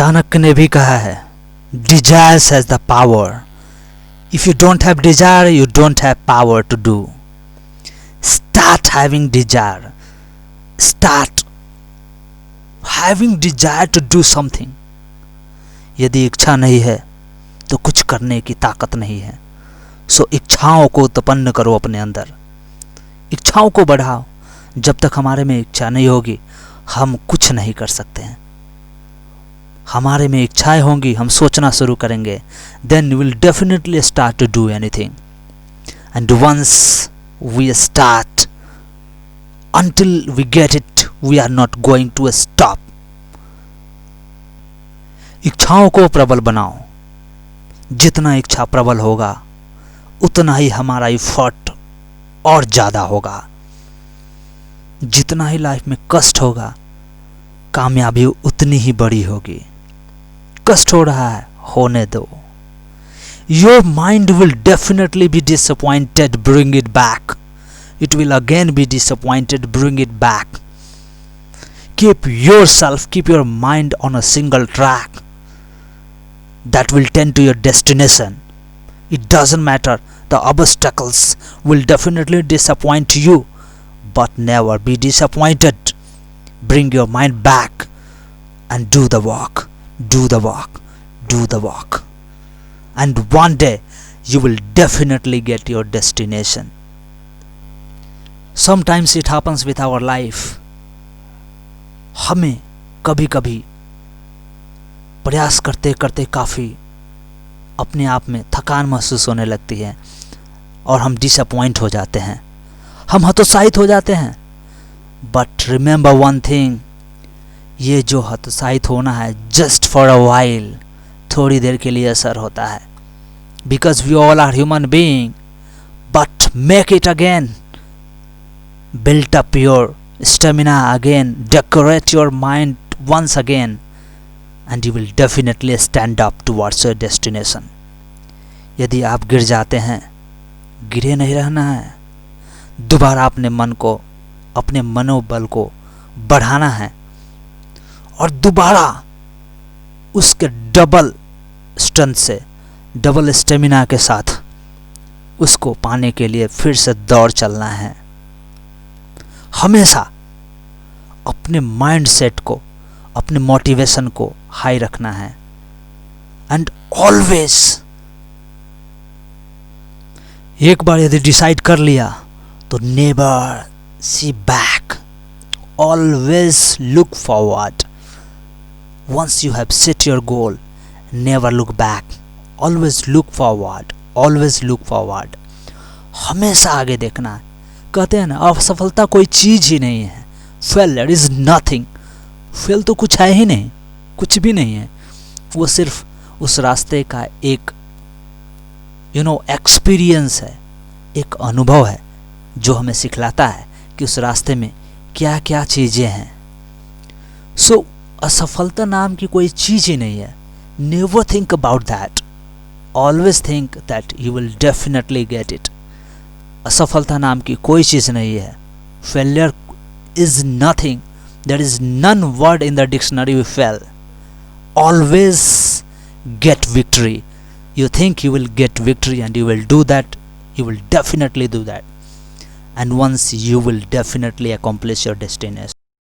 चाणक्य ने भी कहा है, desires has the power. If you don't have desire, you don't have power to do. Start having desire. Start having desire to do something. यदि इच्छा नहीं है तो कुछ करने की ताकत नहीं है. सो इच्छाओं को उत्पन्न करो अपने अंदर, इच्छाओं को बढ़ाओ. जब तक हमारे में इच्छा नहीं होगी हम कुछ नहीं कर सकते हैं. हमारे में इच्छाएं होंगी, हम सोचना शुरू करेंगे, then will definitely start to do anything. And once we start, until we get it, we are not going to stop. इच्छाओं को प्रबल बनाओ. जितना इच्छा प्रबल होगा उतना ही हमारा एफर्ट और ज़्यादा होगा. जितना ही लाइफ में कष्ट होगा कामयाबी उतनी ही बड़ी होगी. कष्ट हो रहा है, होने दो. Your mind will definitely be disappointed, bring it back. It will again be disappointed, bring it back. Keep yourself, keep your mind on a single track that will tend to your destination. It doesn't matter, the obstacles will definitely disappoint you, but never be disappointed. Bring your mind back and do the work, do the work, do the work. And one day you will definitely get your destination. Sometimes it happens with our life. हमें कभी कभी प्रयास करते करते काफ़ी अपने आप में थकान महसूस होने लगती है और हम डिसअपॉइंट हो जाते हैं, हम हतोत्साहित हो जाते हैं. बट रिमेंबर वन थिंग, ये जो हतोत्साहित होना है जस्ट फॉर अ वाइल, थोड़ी देर के लिए असर होता है. Because we all are human being. But make it again. Build up your stamina again, decorate your mind once again, and you will definitely stand up towards your destination. यदि आप गिर जाते हैं, गिरे नहीं रहना है. दोबारा अपने मन को, अपने मनोबल को बढ़ाना है और दोबारा उसके डबल स्ट्रेंथ से, डबल स्टेमिना के साथ उसको पाने के लिए फिर से दौड़ चलना है. हमेशा अपने माइंड सेट को, अपने मोटिवेशन को हाई रखना है. एंड ऑलवेज, एक बार यदि डिसाइड कर लिया तो never see back, always look forward. Once you have set your goal, never look back, always look forward, always look forward. हमेशा आगे देखना है. कहते हैं ना, असफलता कोई चीज़ ही नहीं है. Failure is nothing. फेल तो कुछ है ही नहीं, कुछ भी नहीं है. वो सिर्फ उस रास्ते का एक एक्सपीरियंस है, एक अनुभव है जो हमें सिखलाता है कि उस रास्ते में क्या क्या चीज़ें हैं. सो असफलता नाम की कोई चीज़ ही नहीं है. Never think about that, always think that you will definitely get it. असफलता नाम की कोई चीज़ नहीं है. Failure is nothing. There is none word in the dictionary we fail. Always get victory. You think you will get victory and you will do that, you will definitely do that. And once you will definitely accomplish your destination.